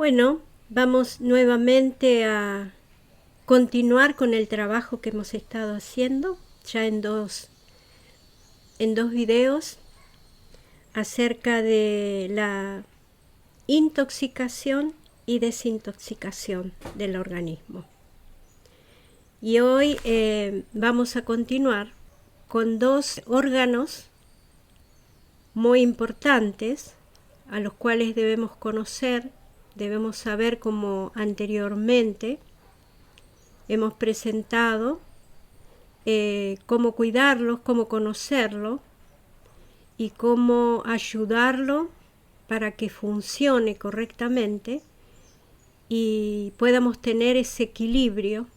Bueno, vamos nuevamente a continuar con el trabajo que hemos estado haciendo ya en dos videos acerca de la intoxicación y desintoxicación del organismo. Y hoy vamos a continuar con dos órganos muy importantes a los cuales debemos conocer, debemos saber, como anteriormente hemos presentado, cómo cuidarlos, cómo conocerlo y cómo ayudarlo para que funcione correctamente y podamos tener ese equilibrio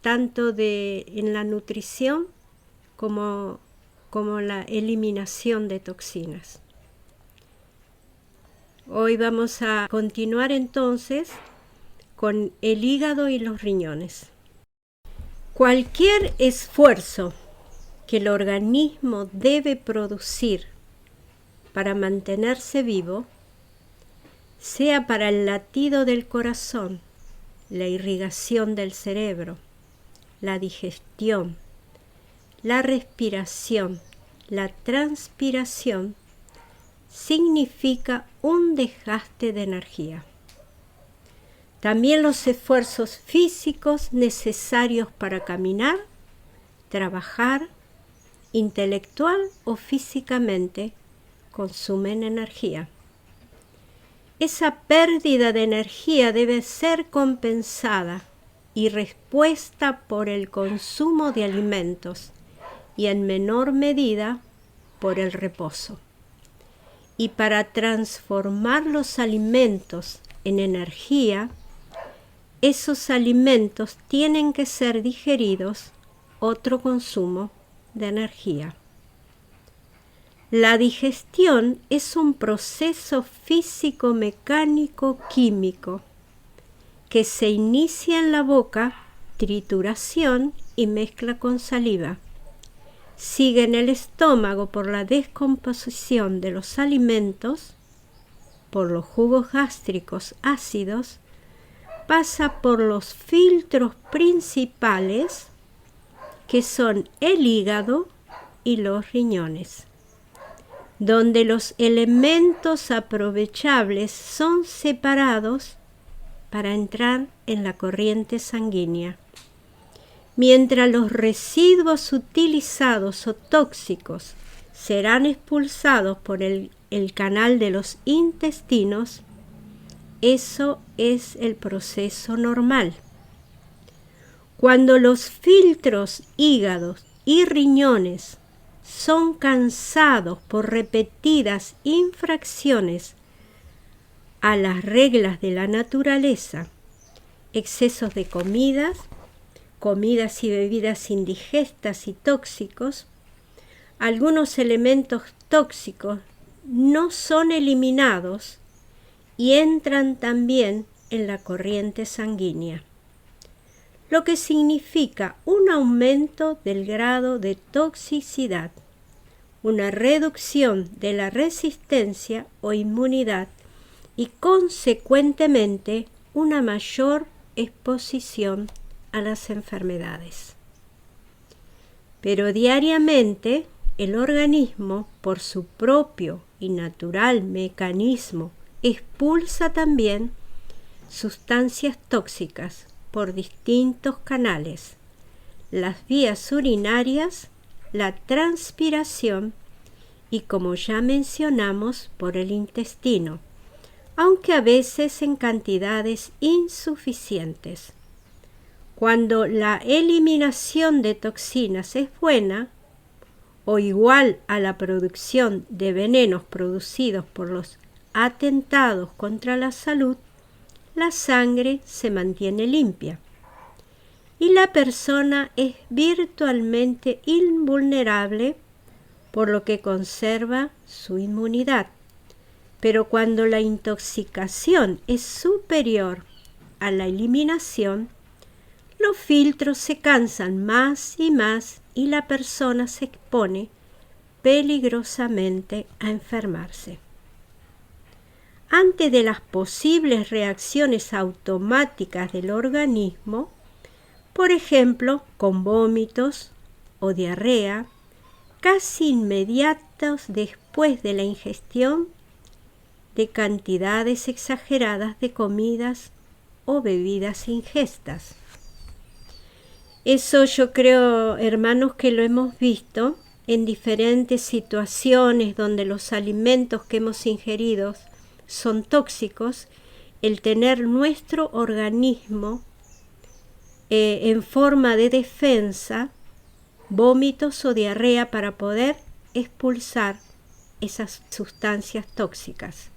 tanto en la nutrición como la eliminación de toxinas. Hoy vamos a continuar entonces con el hígado y los riñones. Cualquier esfuerzo que el organismo debe producir para mantenerse vivo, sea para el latido del corazón, la irrigación del cerebro, la digestión, la respiración, la transpiración, significa un desgaste de energía. También los esfuerzos físicos necesarios para caminar, trabajar, intelectual o físicamente, consumen energía. Esa pérdida de energía debe ser compensada y repuesta por el consumo de alimentos y en menor medida por el reposo. Y para transformar los alimentos en energía, esos alimentos tienen que ser digeridos, otro consumo de energía. La digestión es un proceso físico-mecánico-químico que se inicia en la boca, trituración y mezcla con saliva. Sigue en el estómago por la descomposición de los alimentos, por los jugos gástricos ácidos, pasa por los filtros principales que son el hígado y los riñones, donde los elementos aprovechables son separados para entrar en la corriente sanguínea, mientras los residuos utilizados o tóxicos serán expulsados por el canal de los intestinos. Eso es el proceso normal. Cuando los filtros hígados y riñones son cansados por repetidas infracciones a las reglas de la naturaleza, excesos de comidas y bebidas indigestas y tóxicos, algunos elementos tóxicos no son eliminados y entran también en la corriente sanguínea, lo que significa un aumento del grado de toxicidad, una reducción de la resistencia o inmunidad y consecuentemente una mayor exposición a las enfermedades. Pero diariamente el organismo, por su propio y natural mecanismo, expulsa también sustancias tóxicas por distintos canales, las vías urinarias, la transpiración y, como ya mencionamos, por el intestino, aunque a veces en cantidades insuficientes. Cuando la eliminación de toxinas es buena o igual a la producción de venenos producidos por los atentados contra la salud, la sangre se mantiene limpia y la persona es virtualmente invulnerable, por lo que conserva su inmunidad. Pero cuando la intoxicación es superior a la eliminación, los filtros se cansan más y más y la persona se expone peligrosamente a enfermarse. ante de las posibles reacciones automáticas del organismo, por ejemplo, con vómitos o diarrea, casi inmediatos después de la ingestión de cantidades exageradas de comidas o bebidas ingestas. Eso yo creo, hermanos, que lo hemos visto en diferentes situaciones donde los alimentos que hemos ingerido son tóxicos, el tener nuestro organismo en forma de defensa, vómitos o diarrea para poder expulsar esas sustancias tóxicas.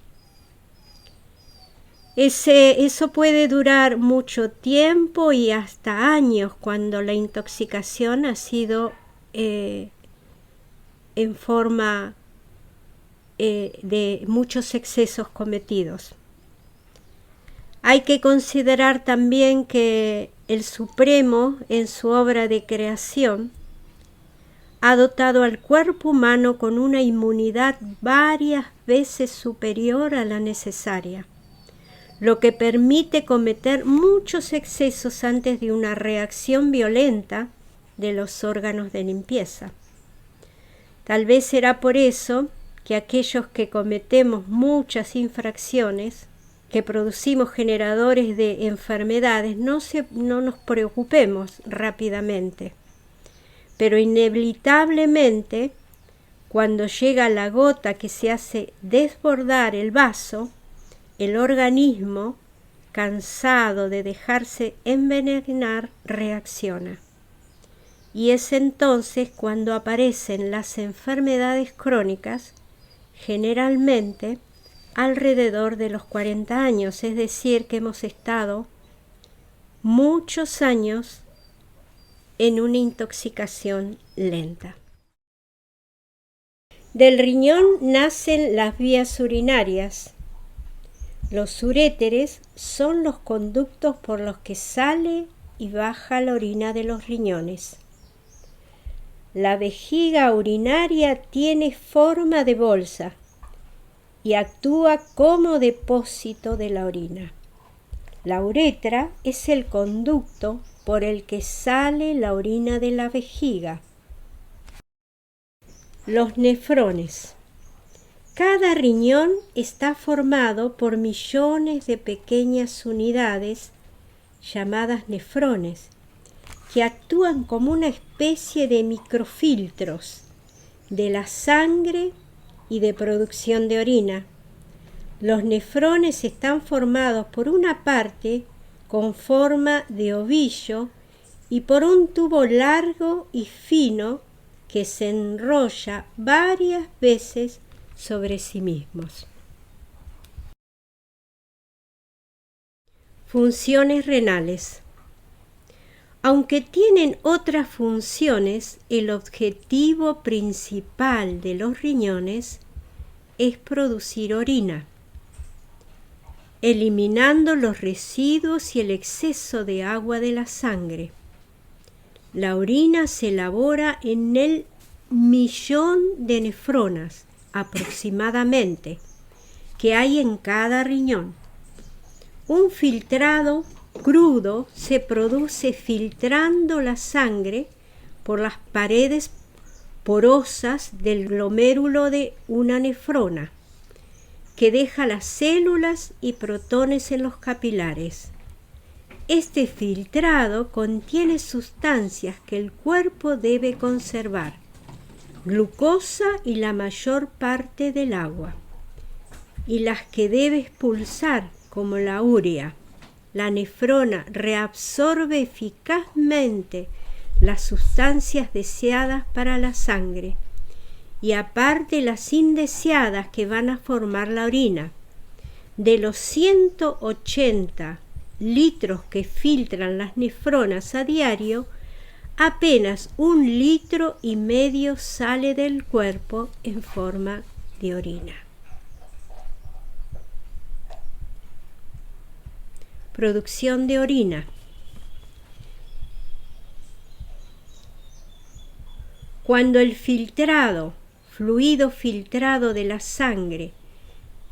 Eso puede durar mucho tiempo y hasta años cuando la intoxicación ha sido en forma de muchos excesos cometidos. Hay que considerar también que el Supremo, en su obra de creación, ha dotado al cuerpo humano con una inmunidad varias veces superior a la necesaria, lo que permite cometer muchos excesos antes de una reacción violenta de los órganos de limpieza. Tal vez será por eso que aquellos que cometemos muchas infracciones, que producimos generadores de enfermedades, no nos preocupemos rápidamente. Pero inevitablemente, cuando llega la gota que se hace desbordar el vaso, el organismo, cansado de dejarse envenenar, reacciona. Y es entonces cuando aparecen las enfermedades crónicas, generalmente alrededor de los 40 años, es decir, que hemos estado muchos años en una intoxicación lenta. Del riñón nacen las vías urinarias. Los uréteres son los conductos por los que sale y baja la orina de los riñones. La vejiga urinaria tiene forma de bolsa y actúa como depósito de la orina. La uretra es el conducto por el que sale la orina de la vejiga. Los nefrones. Cada riñón está formado por millones de pequeñas unidades llamadas nefrones, que actúan como una especie de microfiltros de la sangre y de producción de orina. Los nefrones están formados por una parte con forma de ovillo y por un tubo largo y fino que se enrolla varias veces sobre sí mismos. Funciones renales. Aunque tienen otras funciones, el objetivo principal de los riñones es producir orina, eliminando los residuos y el exceso de agua de la sangre. La orina se elabora en el 1.000.000 de nefronas aproximadamente que hay en cada riñón. Un filtrado crudo se produce filtrando la sangre por las paredes porosas del glomérulo de una nefrona, que deja las células y protones en los capilares. Este filtrado contiene sustancias que el cuerpo debe conservar, glucosa y la mayor parte del agua, y las que debe expulsar, como la urea. La nefrona reabsorbe eficazmente las sustancias deseadas para la sangre y aparte las indeseadas que van a formar la orina. De los 180 litros que filtran las nefronas a diario, apenas 1,5 litros sale del cuerpo en forma de orina. Producción de orina. Cuando el fluido filtrado de la sangre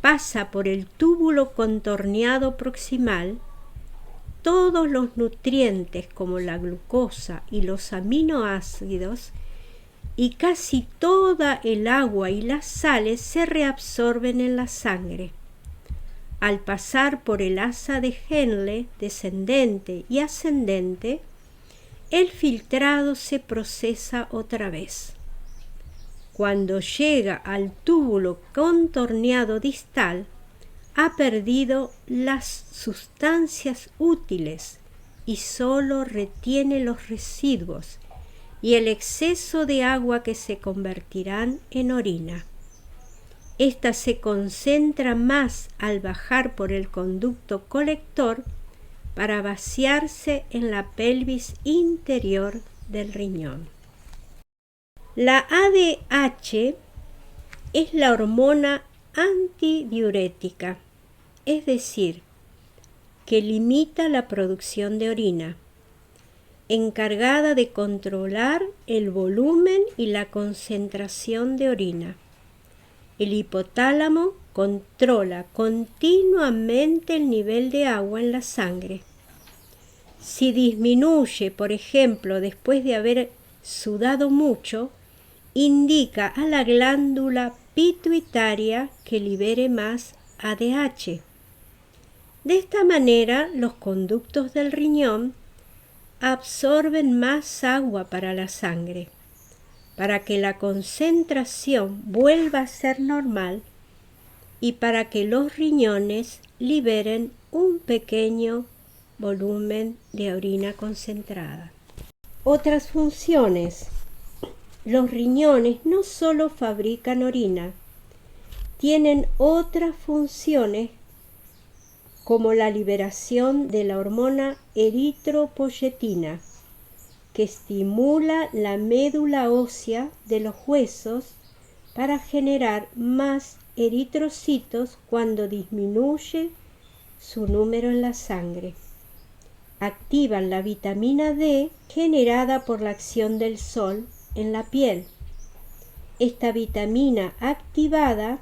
pasa por el túbulo contorneado proximal, todos los nutrientes como la glucosa y los aminoácidos y casi toda el agua y las sales se reabsorben en la sangre. Al pasar por el asa de Henle descendente y ascendente, el filtrado se procesa otra vez. Cuando llega al túbulo contorneado distal, ha perdido las sustancias útiles y solo retiene los residuos y el exceso de agua que se convertirán en orina. Esta se concentra más al bajar por el conducto colector para vaciarse en la pelvis interior del riñón. La ADH es la hormona antidiurética, es decir, que limita la producción de orina, encargada de controlar el volumen y la concentración de orina. El hipotálamo controla continuamente el nivel de agua en la sangre. Si disminuye, por ejemplo, después de haber sudado mucho, indica a la glándula pituitaria que libere más ADH. De esta manera, los conductos del riñón absorben más agua para la sangre, para que la concentración vuelva a ser normal y para que los riñones liberen un pequeño volumen de orina concentrada. Otras funciones. Los riñones no solo fabrican orina, tienen otras funciones como la liberación de la hormona eritropoyetina, que estimula la médula ósea de los huesos para generar más eritrocitos cuando disminuye su número en la sangre. Activan la vitamina D generada por la acción del sol en la piel. Esta vitamina activada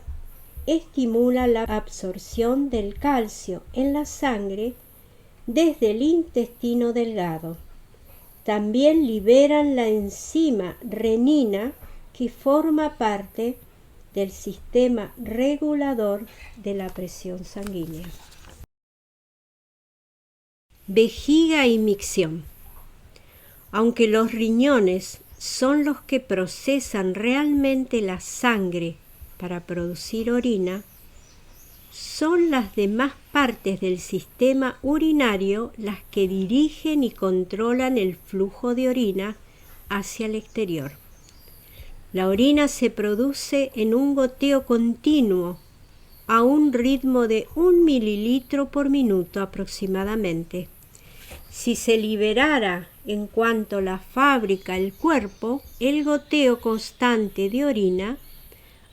estimula la absorción del calcio en la sangre desde el intestino delgado. También liberan la enzima renina que forma parte del sistema regulador de la presión sanguínea. Vejiga y micción. Aunque los riñones son los que procesan realmente la sangre para producir orina, son las demás partes del sistema urinario las que dirigen y controlan el flujo de orina hacia el exterior. La orina se produce en un goteo continuo a un ritmo de 1 mililitro por minuto aproximadamente. Si se liberara en cuanto la fabrica el cuerpo, el goteo constante de orina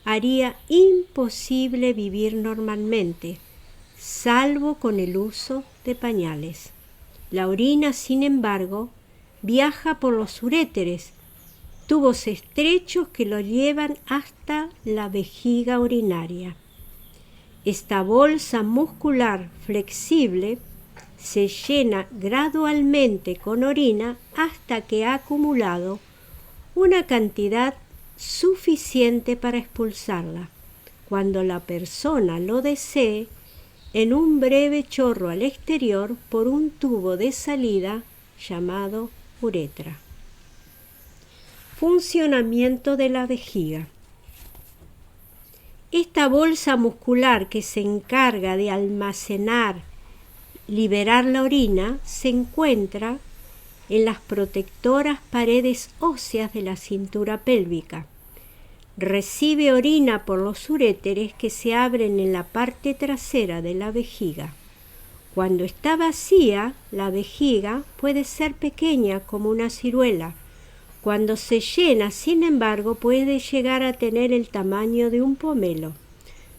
haría imposible vivir normalmente, salvo con el uso de pañales. La orina, sin embargo, viaja por los uréteres, tubos estrechos que lo llevan hasta la vejiga urinaria. Esta bolsa muscular flexible se llena gradualmente con orina hasta que ha acumulado una cantidad suficiente para expulsarla, cuando la persona lo desee, en un breve chorro al exterior por un tubo de salida llamado uretra. Funcionamiento de la vejiga. Esta bolsa muscular que se encarga de almacenar, liberar la orina, se encuentra en las protectoras paredes óseas de la cintura pélvica. Recibe orina por los uréteres que se abren en la parte trasera de la vejiga. Cuando está vacía, la vejiga puede ser pequeña como una ciruela. Cuando se llena, sin embargo, puede llegar a tener el tamaño de un pomelo.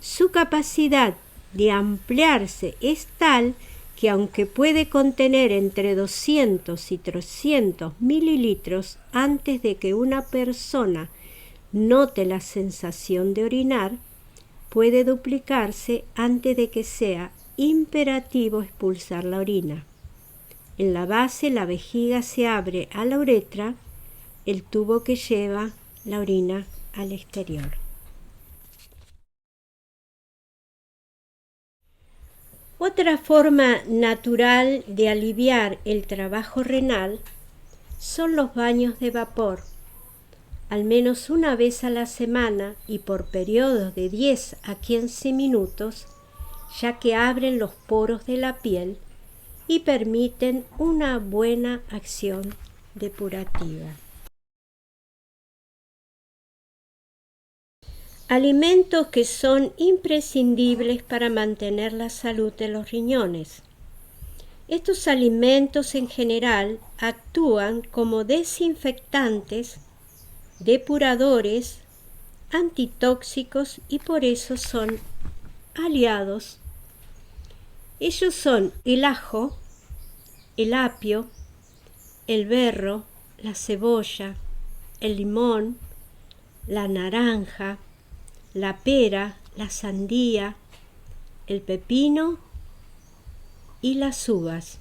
Su capacidad de ampliarse es tal que aunque puede contener entre 200 y 300 mililitros antes de que una persona note la sensación de orinar, puede duplicarse antes de que sea imperativo expulsar la orina. En la base la vejiga se abre a la uretra, el tubo que lleva la orina al exterior. Otra forma natural de aliviar el trabajo renal son los baños de vapor, al menos una vez a la semana y por periodos de 10 a 15 minutos, ya que abren los poros de la piel y permiten una buena acción depurativa. Alimentos que son imprescindibles para mantener la salud de los riñones. Estos alimentos en general actúan como desinfectantes, depuradores, antitóxicos y por eso son aliados. Ellos son el ajo, el apio, el berro, la cebolla, el limón, la naranja, la pera, la sandía, el pepino y las uvas.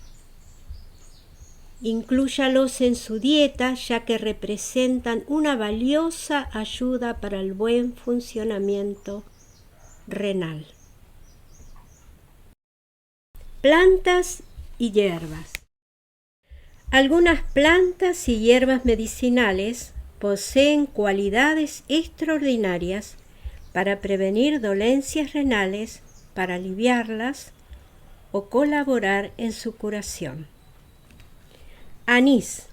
Inclúyalos en su dieta ya que representan una valiosa ayuda para el buen funcionamiento renal. Plantas y hierbas. Algunas plantas y hierbas medicinales poseen cualidades extraordinarias para prevenir dolencias renales, para aliviarlas o colaborar en su curación. Anís.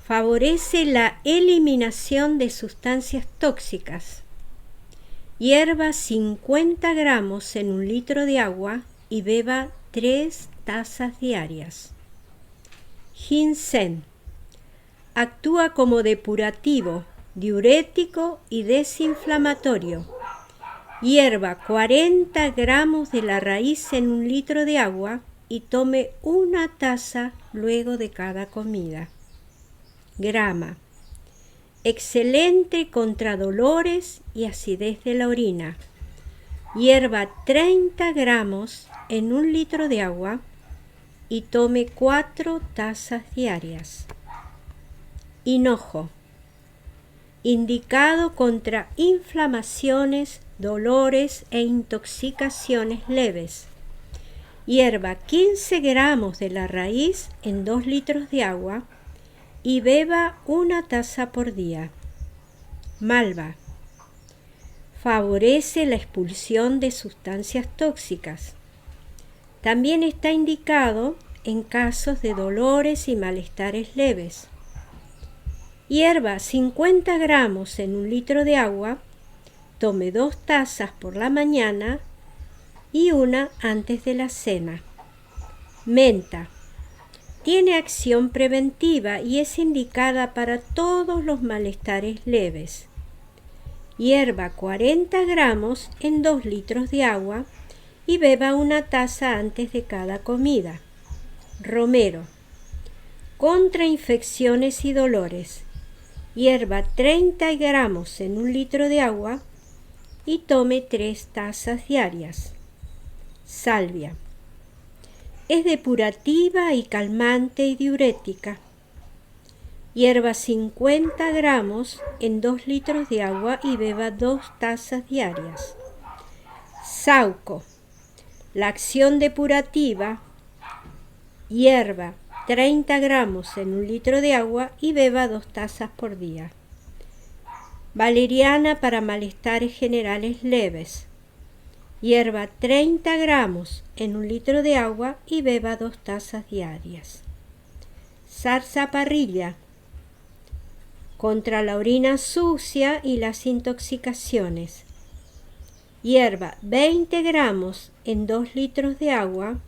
Favorece la eliminación de sustancias tóxicas. Hierva 50 gramos en 1 litro de agua y beba 3 tazas diarias. Ginseng. Actúa como depurativo, diurético y desinflamatorio. Hierva 40 gramos de la raíz en 1 litro de agua y tome 1 taza luego de cada comida. Grama. Excelente contra dolores y acidez de la orina. Hierva 30 gramos en 1 litro de agua y tome 4 tazas diarias. Hinojo. Indicado contra inflamaciones, dolores e intoxicaciones leves. Hierva 15 gramos de la raíz en 2 litros de agua y beba 1 taza por día. Malva. Favorece la expulsión de sustancias tóxicas. También está indicado en casos de dolores y malestares leves. Hierva 50 gramos en 1 litro de agua, tome 2 tazas por la mañana y 1 antes de la cena. Menta. Tiene acción preventiva y es indicada para todos los malestares leves. Hierva 40 gramos en 2 litros de agua y beba 1 taza antes de cada comida. Romero. Contra infecciones y dolores. Hierva 30 gramos en 1 litro de agua y tome 3 tazas diarias. Salvia. Es depurativa y calmante y diurética. Hierva 50 gramos en 2 litros de agua y beba 2 tazas diarias. Sauco. La acción depurativa. Hierva 30 gramos en 1 litro de agua y beba 2 tazas por día. Valeriana para malestares generales leves. Hierva 30 gramos en 1 litro de agua y beba 2 tazas diarias. Zarzaparrilla. Contra la orina sucia y las intoxicaciones. Hierva 20 gramos en 2 litros de agua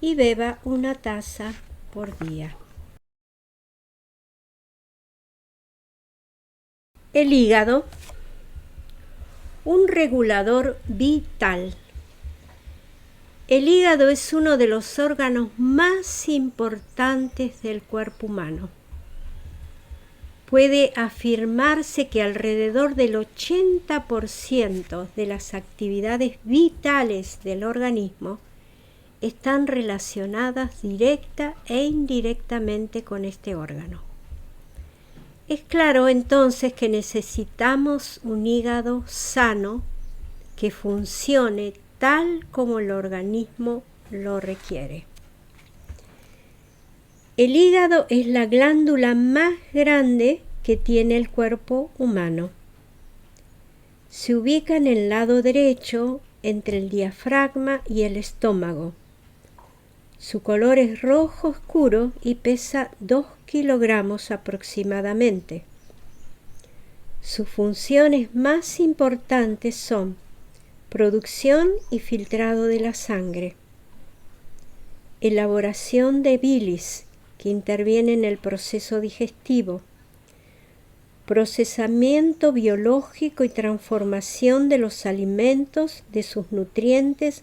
y beba 1 taza por día. El hígado. Un regulador vital. El hígado es uno de los órganos más importantes del cuerpo humano. puede afirmarse que alrededor del 80% de las actividades vitales del organismo están relacionadas directa e indirectamente con este órgano. Es claro entonces que necesitamos un hígado sano que funcione tal como el organismo lo requiere. El hígado es la glándula más grande que tiene el cuerpo humano. Se ubica en el lado derecho entre el diafragma y el estómago. Su color es rojo oscuro y pesa 2 kilogramos aproximadamente. Sus funciones más importantes son producción y filtrado de la sangre, elaboración de bilis, que interviene en el proceso digestivo, procesamiento biológico y transformación de los alimentos, de sus nutrientes,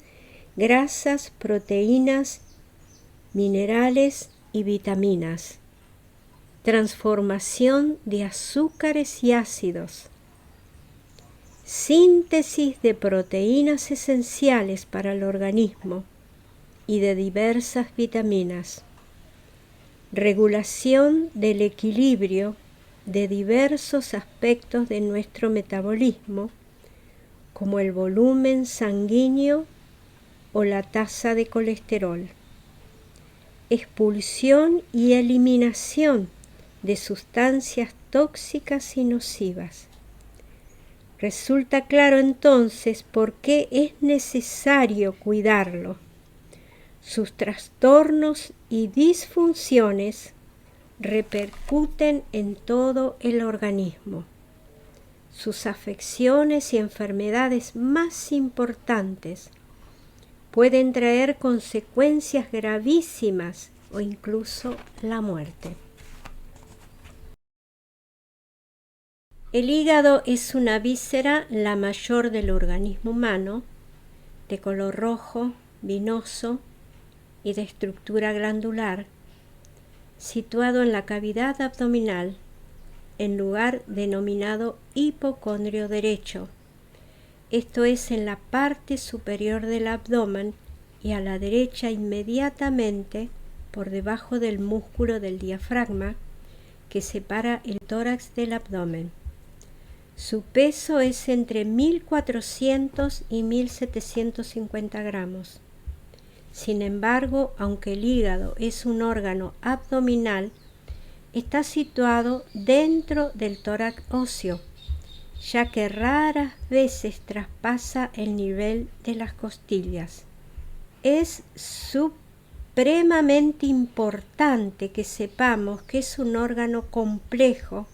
grasas, proteínas, minerales y vitaminas, transformación de azúcares y ácidos, síntesis de proteínas esenciales para el organismo y de diversas vitaminas, regulación del equilibrio de diversos aspectos de nuestro metabolismo, como el volumen sanguíneo o la tasa de colesterol, expulsión y eliminación de sustancias tóxicas y nocivas. Resulta claro entonces por qué es necesario cuidarlo. Sus trastornos y disfunciones repercuten en todo el organismo. Sus afecciones y enfermedades más importantes pueden traer consecuencias gravísimas o incluso la muerte. El hígado es una víscera, la mayor del organismo humano, de color rojo, vinoso y de estructura glandular, situado en la cavidad abdominal, en lugar denominado hipocondrio derecho, esto es en la parte superior del abdomen y a la derecha inmediatamente por debajo del músculo del diafragma que separa el tórax del abdomen. Su peso es entre 1.400 y 1.750 gramos. Sin embargo, aunque el hígado es un órgano abdominal, está situado dentro del tórax óseo, ya que raras veces traspasa el nivel de las costillas. Es supremamente importante que sepamos que es un órgano complejo,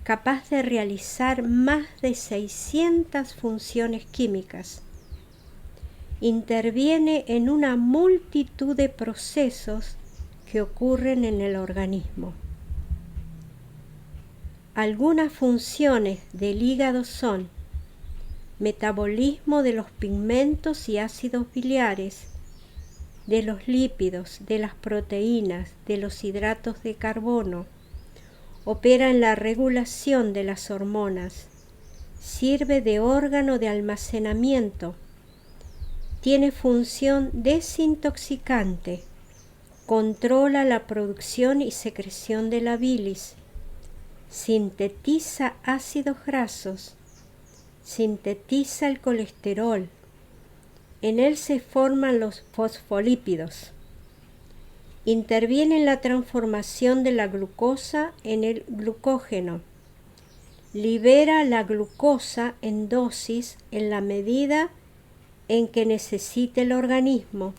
capaz de realizar más de 600 funciones químicas. Interviene en una multitud de procesos que ocurren en el organismo. Algunas funciones del hígado son metabolismo de los pigmentos y ácidos biliares, de los lípidos, de las proteínas, de los hidratos de carbono. Opera en la regulación de las hormonas. Sirve de órgano de almacenamiento. Tiene función desintoxicante. Controla la producción y secreción de la bilis. Sintetiza ácidos grasos. Sintetiza el colesterol. En él se forman los fosfolípidos. Interviene en la transformación de la glucosa en el glucógeno. Libera la glucosa en dosis en la medida en que necesite el organismo.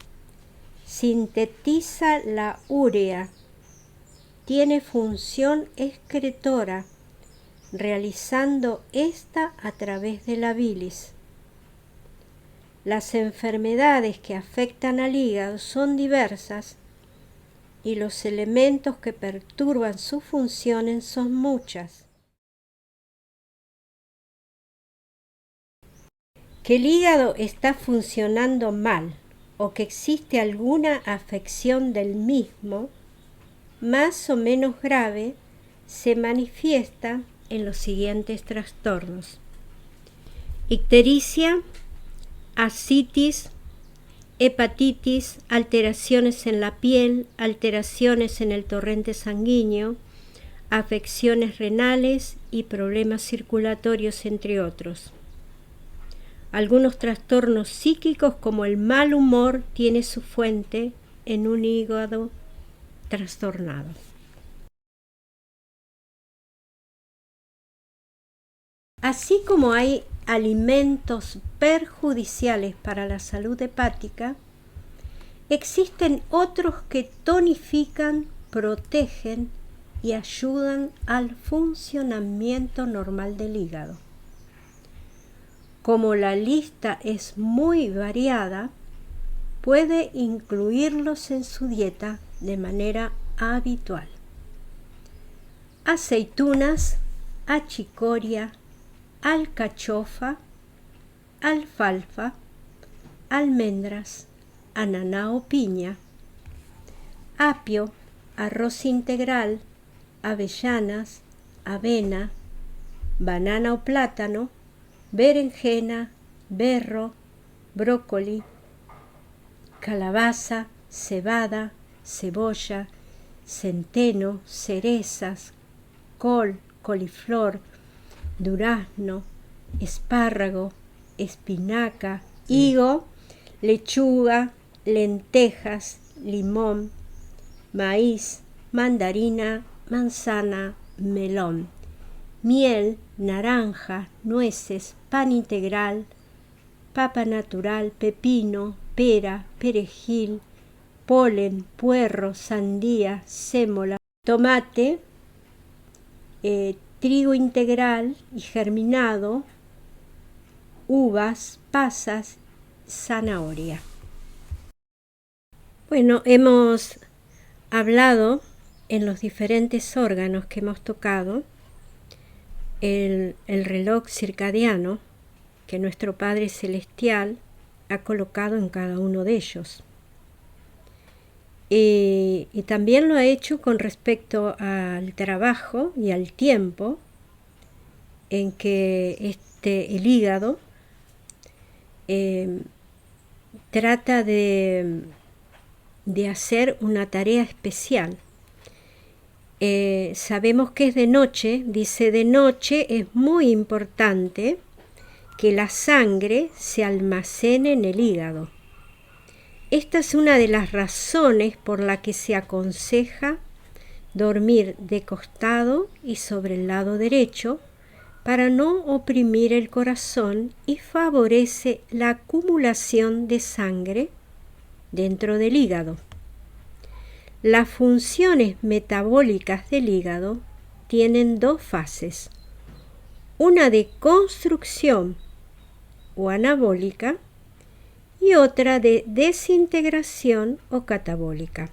Sintetiza la urea. Tiene función excretora, realizando esta a través de la bilis. Las enfermedades que afectan al hígado son diversas y los elementos que perturban sus funciones son muchas. Que el hígado está funcionando mal o que existe alguna afección del mismo, más o menos grave, se manifiesta en los siguientes trastornos: ictericia, ascitis, hepatitis, alteraciones en la piel, alteraciones en el torrente sanguíneo, afecciones renales y problemas circulatorios, entre otros. Algunos trastornos psíquicos, como el mal humor, tiene su fuente en un hígado trastornado. Así como hay alimentos perjudiciales para la salud hepática, existen otros que tonifican, protegen y ayudan al funcionamiento normal del hígado. Como la lista es muy variada, puede incluirlos en su dieta de manera habitual: aceitunas, achicoria, alcachofa, alfalfa, almendras, ananá o piña, apio, arroz integral, avellanas, avena, banana o plátano, berenjena, berro, brócoli, calabaza, cebada, cebolla, centeno, cerezas, col, coliflor, durazno, espárrago, espinaca, higo, lechuga, lentejas, limón, maíz, mandarina, manzana, melón, miel, naranja, nueces, pan integral, papa natural, pepino, pera, perejil, polen, puerro, sandía, sémola, tomate, trigo integral y germinado, uvas, pasas, zanahoria. Bueno, hemos hablado en los diferentes órganos que hemos tocado el reloj circadiano que nuestro Padre Celestial ha colocado en cada uno de ellos. Y también lo ha hecho con respecto al trabajo y al tiempo en que el hígado trata de hacer una tarea especial. Sabemos que es de noche, dice: de noche es muy importante que la sangre se almacene en el hígado. Esta es una de las razones por la que se aconseja dormir de costado y sobre el lado derecho, para no oprimir el corazón, y favorece la acumulación de sangre dentro del hígado. Las funciones metabólicas del hígado tienen dos fases: una de construcción o anabólica y otra de desintegración o catabólica.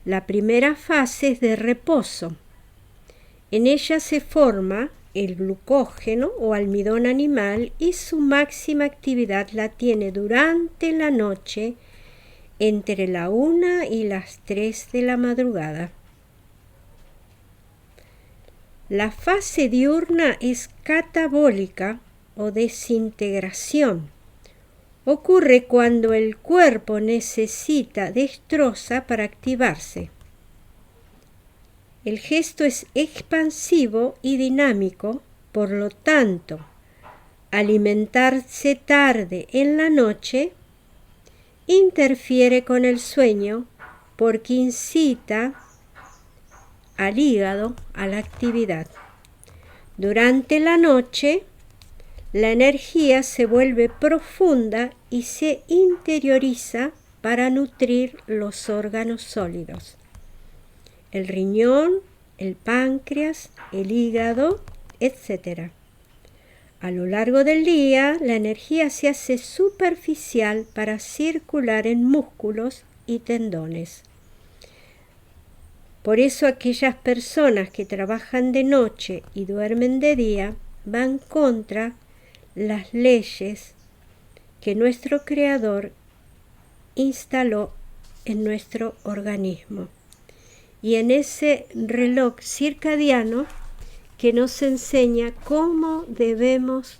La primera fase es de reposo. En ella se forma el glucógeno o almidón animal, y su máxima actividad la tiene durante la noche, entre la 1 y las 3 de la madrugada. La fase diurna es catabólica o desintegración. Ocurre cuando el cuerpo necesita destroza para activarse. El gesto es expansivo y dinámico, por lo tanto, alimentarse tarde en la noche interfiere con el sueño, porque incita al hígado a la actividad. Durante la noche, la energía se vuelve profunda y se interioriza para nutrir los órganos sólidos: el riñón, el páncreas, el hígado, etc. A lo largo del día, la energía se hace superficial para circular en músculos y tendones. Por eso aquellas personas que trabajan de noche y duermen de día van contra las leyes que nuestro Creador instaló en nuestro organismo, y en ese reloj circadiano que nos enseña cómo debemos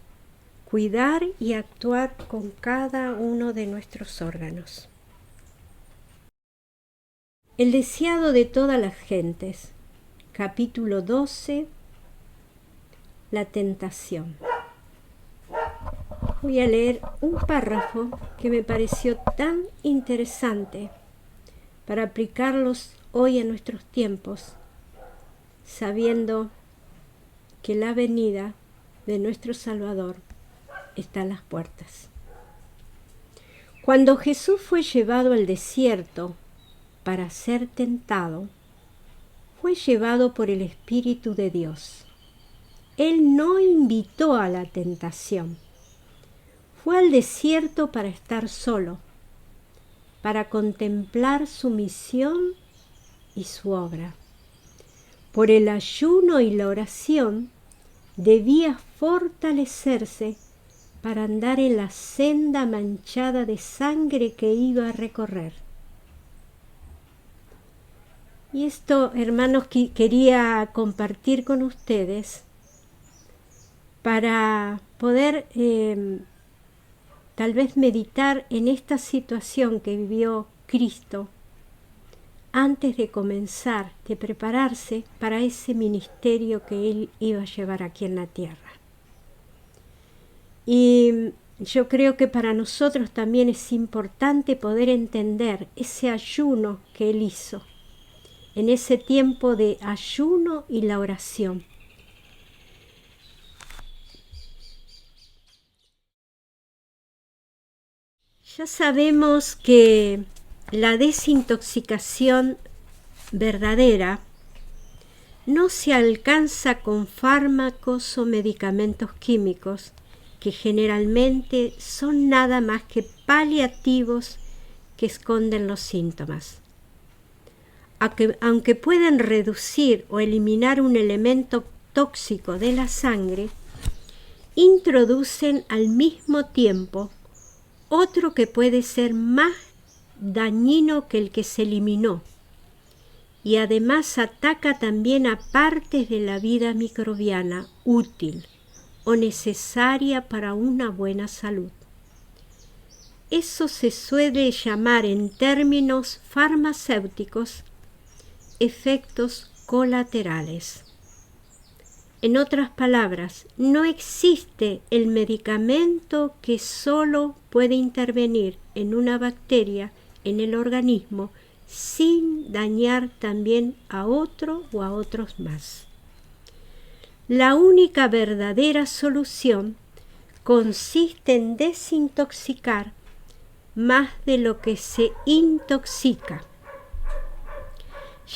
cuidar y actuar con cada uno de nuestros órganos. El deseado de todas las gentes, capítulo 12, la tentación. Voy a leer un párrafo que me pareció tan interesante para aplicarlos hoy a nuestros tiempos, sabiendo que la venida de nuestro Salvador está a las puertas. Cuando Jesús fue llevado al desierto para ser tentado, fue llevado por el Espíritu de Dios. Él no invitó a la tentación. Fue al desierto para estar solo, para contemplar su misión y su obra. Por el ayuno y la oración debía fortalecerse para andar en la senda manchada de sangre que iba a recorrer. Y esto, hermanos, quería compartir con ustedes para poder tal vez meditar en esta situación que vivió Cristo antes de comenzar, de prepararse para ese ministerio que Él iba a llevar aquí en la tierra. Y yo creo que para nosotros también es importante poder entender ese ayuno que Él hizo, en ese tiempo de ayuno y la oración. Ya sabemos que la desintoxicación verdadera no se alcanza con fármacos o medicamentos químicos que generalmente son nada más que paliativos que esconden los síntomas. Aunque pueden reducir o eliminar un elemento tóxico de la sangre, introducen al mismo tiempo otro que puede ser más dañino que el que se eliminó, y además ataca también a partes de la vida microbiana útil o necesaria para una buena salud. Eso se suele llamar en términos farmacéuticos efectos colaterales. En otras palabras, no existe el medicamento que solo puede intervenir en una bacteria en el organismo sin dañar también a otro o a otros más. La única verdadera solución consiste en desintoxicar más de lo que se intoxica.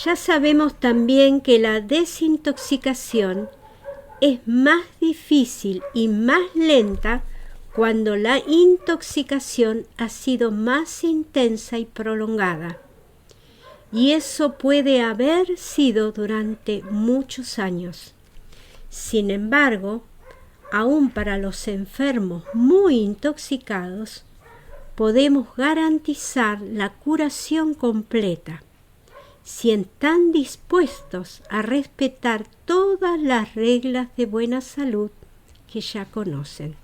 Ya sabemos también que la desintoxicación es más difícil y más lenta cuando la intoxicación ha sido más intensa y prolongada. Y eso puede haber sido durante muchos años. Sin embargo, aún para los enfermos muy intoxicados, podemos garantizar la curación completa si están dispuestos a respetar todas las reglas de buena salud que ya conocen.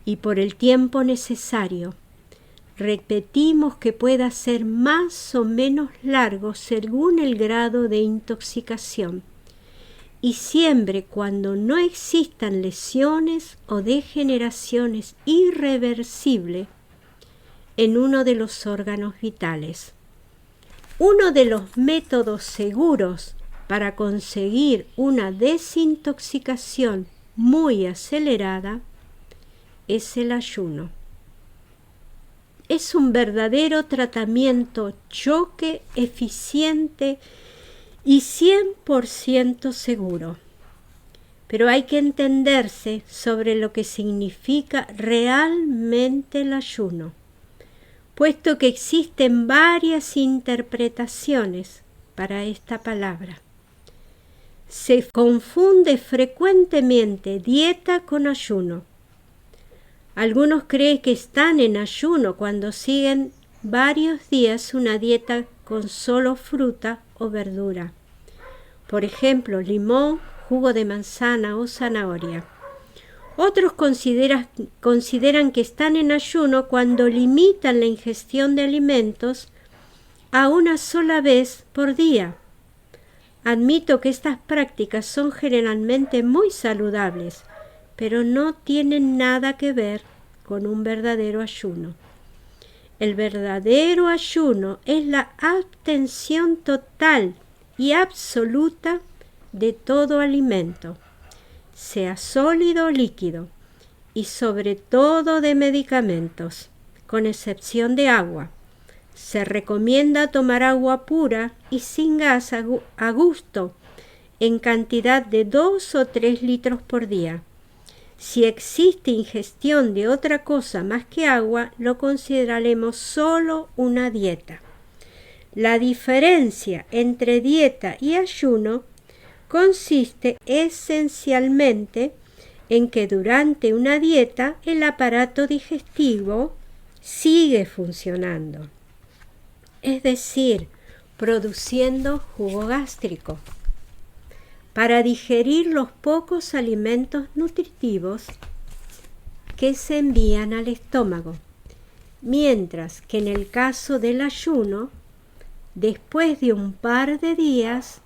Y por el tiempo necesario, repetimos que pueda ser más o menos largo según el grado de intoxicación, y siempre cuando no existan lesiones o degeneraciones irreversibles en uno de los órganos vitales. Uno de los métodos seguros para conseguir una desintoxicación muy acelerada es el ayuno. Es un verdadero tratamiento choque eficiente y 100% seguro. Pero hay que entenderse sobre lo que significa realmente el ayuno, puesto que existen varias interpretaciones para esta palabra. Se confunde frecuentemente dieta con ayuno. Algunos creen que están en ayuno cuando siguen varios días una dieta con solo fruta o verdura. Por ejemplo, limón, jugo de manzana o zanahoria. Otros consideran que están en ayuno cuando limitan la ingestión de alimentos a una sola vez por día. Admito que estas prácticas son generalmente muy saludables, pero no tienen nada que ver con un verdadero ayuno. El verdadero ayuno es la abstención total y absoluta de todo alimento, sea sólido o líquido, y sobre todo de medicamentos, con excepción de agua. Se recomienda tomar agua pura y sin gas a gusto, en cantidad de 2 o 3 litros por día. Si existe ingestión de otra cosa más que agua, lo consideraremos solo una dieta. La diferencia entre dieta y ayuno consiste esencialmente en que durante una dieta el aparato digestivo sigue funcionando, es decir, produciendo jugo gástrico, para digerir los pocos alimentos nutritivos que se envían al estómago, mientras que en el caso del ayuno, después de un par de días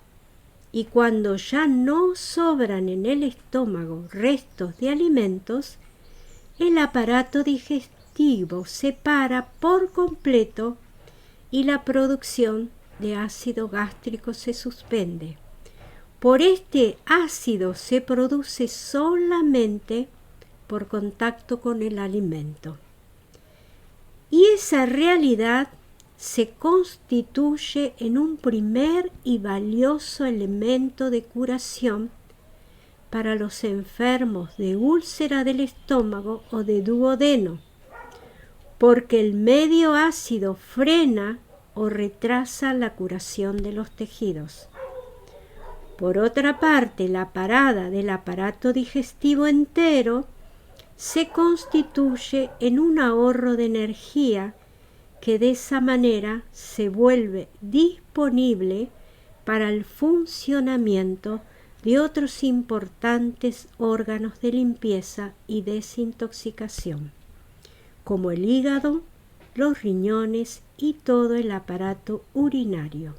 y cuando ya no sobran en el estómago restos de alimentos, el aparato digestivo se para por completo y la producción de ácido gástrico se suspende. Por este ácido se produce solamente por contacto con el alimento. Y esa realidad se constituye en un primer y valioso elemento de curación para los enfermos de úlcera del estómago o de duodeno, porque el medio ácido frena o retrasa la curación de los tejidos. Por otra parte, la parada del aparato digestivo entero se constituye en un ahorro de energía que de esa manera se vuelve disponible para el funcionamiento de otros importantes órganos de limpieza y desintoxicación, como el hígado, los riñones y todo el aparato urinario.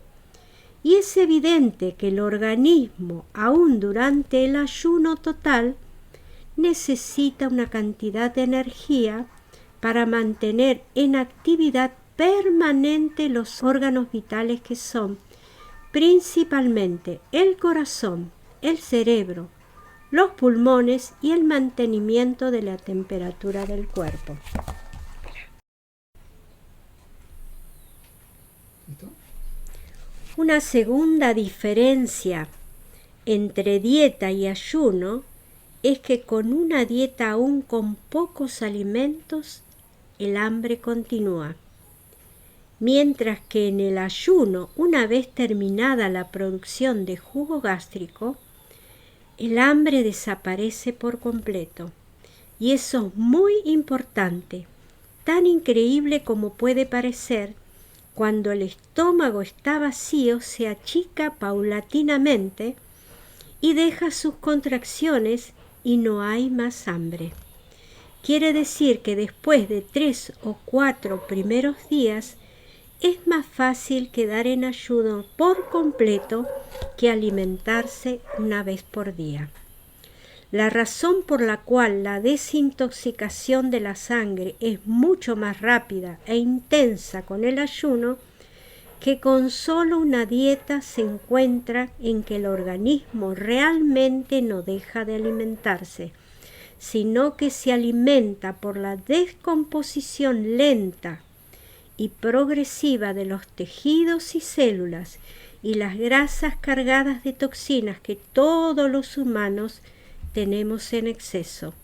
Y es evidente que el organismo, aún durante el ayuno total, necesita una cantidad de energía para mantener en actividad permanente los órganos vitales que son principalmente el corazón, el cerebro, los pulmones y el mantenimiento de la temperatura del cuerpo. Una segunda diferencia entre dieta y ayuno es que con una dieta aún con pocos alimentos, el hambre continúa, mientras que en el ayuno, una vez terminada la producción de jugo gástrico, el hambre desaparece por completo. Y eso es muy importante, tan increíble como puede parecer. Cuando el estómago está vacío, se achica paulatinamente y deja sus contracciones y no hay más hambre. Quiere decir que después de 3 o 4 primeros días es más fácil quedar en ayuno por completo que alimentarse una vez por día. La razón por la cual la desintoxicación de la sangre es mucho más rápida e intensa con el ayuno que con solo una dieta se encuentra en que el organismo realmente no deja de alimentarse, sino que se alimenta por la descomposición lenta y progresiva de los tejidos y células y las grasas cargadas de toxinas que todos los humanos tenemos en exceso,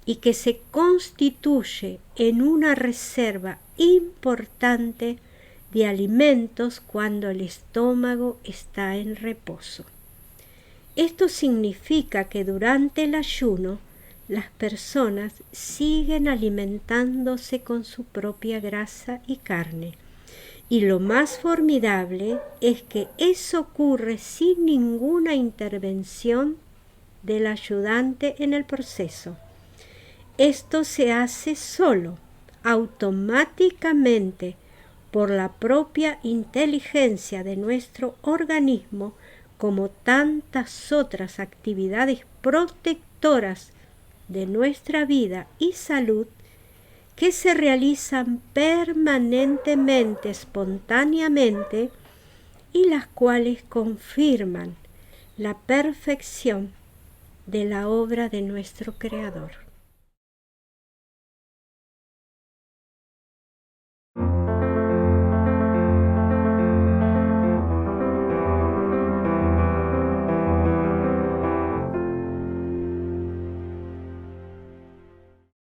y que se constituye en una reserva importante de alimentos cuando el estómago está en reposo. Esto significa que durante el ayuno las personas siguen alimentándose con su propia grasa y carne, Y lo más formidable es que eso ocurre sin ninguna intervención del ayudante en el proceso. Esto se hace solo, automáticamente, por la propia inteligencia de nuestro organismo, como tantas otras actividades protectoras de nuestra vida y salud que se realizan permanentemente, espontáneamente, y las cuales confirman la perfección de la obra de nuestro Creador.